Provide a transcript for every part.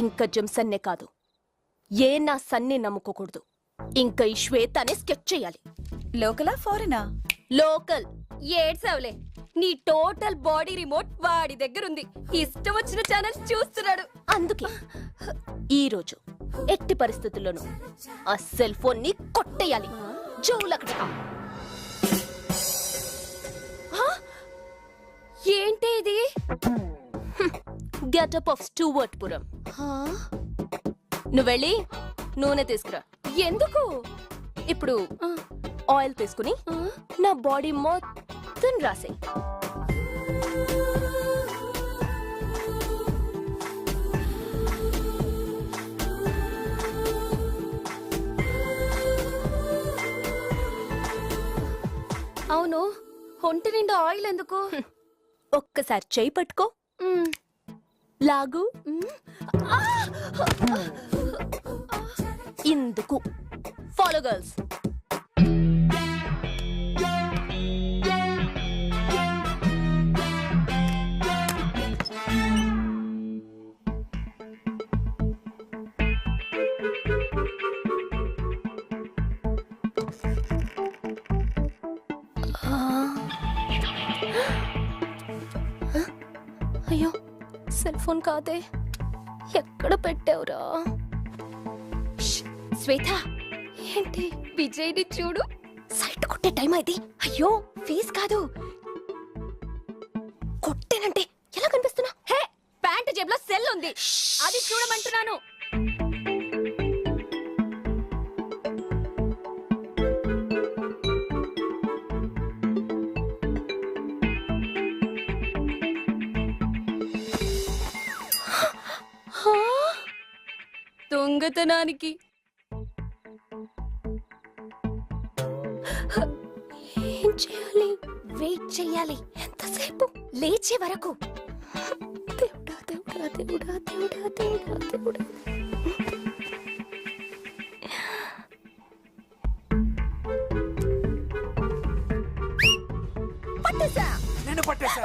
ఇంకా జంసన్నే కాదు, ఏ నా సన్ని నమ్ముకోకూడదు. ఇంకా ఈ శ్వేతనే స్కెచ్ చేయాలి. లోకలా ఫారెనా? లోకల్. ఏడ్సావులే, నీ టోటల్ బాడీ రిమోట్ వాడి దగ్గరుంది. ఇష్టం వచ్చిన ఛానల్స్ చూస్తున్నాడు. అందుకే ఈ రోజు ఎట్టి పరిస్థితుల్లోనూ ఆ సెల్ ఫోన్ ని కొట్టేయాలి. జోలకట. ఏంటి ఇది? Getup of Stuartpuram. నువ్వెళ్ళి నూనె తీసుకురా. ఎందుకు? ఇప్పుడు ఆయిల్ తీసుకుని నా బాడీ మొత్తం రాసేయ్. అవును, ఒంటి నిండా ఆయిల్ ఎందుకు? ఒక్కసారి చేయి పట్టుకో, లాగు. ఇందుకు. Follow girls. అయ్యో, సెల్ ఫోన్ కాదే. ఎక్కడ పెట్టావురా? శ్వేత, ఏంటి? విజయ్ని చూడు. సైట్ కొట్టే టైం అది. అయ్యో, ఫేస్ కాదు, కొట్టేనంటే ఎలా కనిపిస్తున్నా? హే, ప్యాంట్ జేబులో సెల్ ఉంది, అది చూడమంటున్నాను. దొంగతనానికి ఏం చేయాలి? వెయిట్ చేయాలి. ఎంతసేపు? లేచే వరకు. దేవుడా దేవుడా దేవుడా దేవుడా దేవుడా దేవుడా. పట్టేసా. నేను పట్టేసా.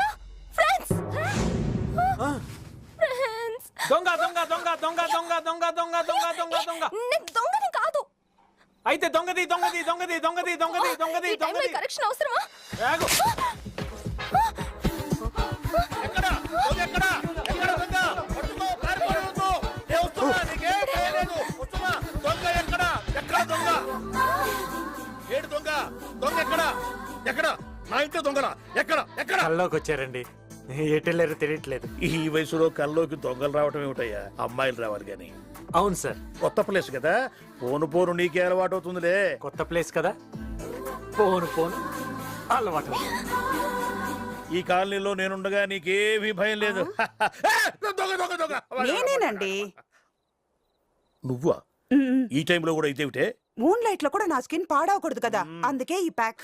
ఫ్రెండ్స్, దొంగ దొంగ దొంగ దొంగ దొంగ దొంగ దొంగ దొంగ దొంగ దొంగ. నేను దొంగని కాదు. అయితే దొంగది దొంగది దొంగది దొంగది దొంగది దొంగది దొంగది. కరెక్షన్ అవసరమా? ఆగు. ఎక్కడ దొంగ? ఎక్కడ ఎక్కడ దొంగ? పట్టుకో, పారిపోవద్దు. ఏ వస్తున్నా? నీకే తెలియలేదు. వస్తున్నా. దొంగ ఎక్కడ? ఎక్కడ దొంగ? ఏడు దొంగ? దొంగ ఎక్కడ? ఎక్కడ? నా ఇంట్లో దొంగలా? ఎక్కడ ఎక్కడ? కల్లోకి వచ్చారండి, ఎటెళ్ళారో తెలియట్లేదు. ఈ వయసులో కల్లోకి దొంగలు రావటం ఏమిటయ్యా? అమ్మాయిలు రావాలి గాని. అవును సార్, కొత్త ప్లేస్ కదా, పోను పోను నీకే అలవాటు అవుతుందిలే. కొత్త ప్లేస్ కదా, పోను పోను అలవాటు. ఈ కాలనీలో నేనుండగా నీకేమీ భయం లేదు. దొంగ దొంగ దొంగ. నేనేనండి. నువ్వా? ఈ టైంలో కూడా ఇదేమిటే? మూన్ లైట్ లో కూడా నా స్కిన్ పాడవకూడదు కదా, అందుకే ఈ ప్యాక్.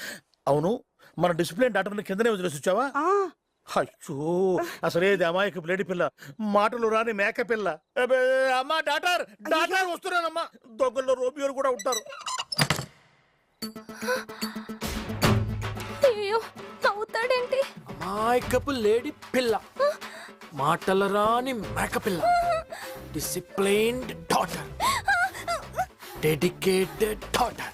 అవును, మన డిసిప్లిన్ డాక్టర్ కిందనే వదిలేసి వచ్చావా? అయ్యో, అసలే అమాయక బ్లేడి పిల్ల, మాటలు రాని మేక పిల్ల. అమ్మా డాక్టర్, డాక్టర్ వస్తున్నానమ్మా. దొంగల్లో రోమియోలు కూడా ఉంటారు. అయ్యో, అవుతాడేంటి? అమాయకపు లేడీ పిల్ల, మాటల రాని మేక పిల్ల, డిసిప్లైన్డ్ డాటర్, డెడికేటెడ్ డాటర్.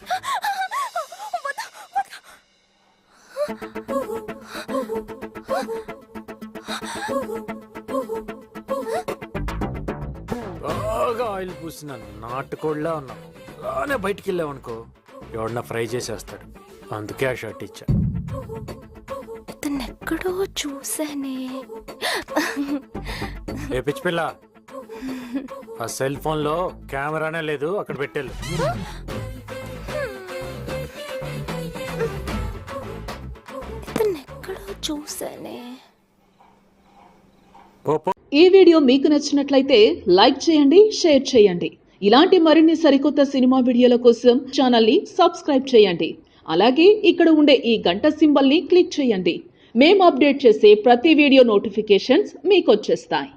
బాగా ఆయిల్ పూసిన నాటుకోళ్ళ ఉన్నావు. అలానే బయటికి వెళ్ళావనుకో, ఎవడన్నా ఫ్రై చేసేస్తాడు. అందుకే ఆ షర్ట్ ఇచ్చా. ఇతను ఎక్కడో చూసానే. ఏ పిచ్చి పిల్ల, ఆ సెల్ ఫోన్ లో కెమెరానే లేదు, అక్కడ పెట్టేళ్ళు. ఇతను ఎక్కడో చూసానే. ఈ వీడియో మీకు నచ్చినట్లయితే లైక్ చేయండి, షేర్ చేయండి. ఇలాంటి మరిన్ని సరికొత్త సినిమా వీడియోల కోసం ఛానల్ ని సబ్స్క్రైబ్ చేయండి. అలాగే ఇక్కడ ఉండే ఈ గంట సింబల్ ని క్లిక్ చేయండి. మేము అప్డేట్ చేసే ప్రతి వీడియో నోటిఫికేషన్స్ మీకు వచ్చేస్తాయి.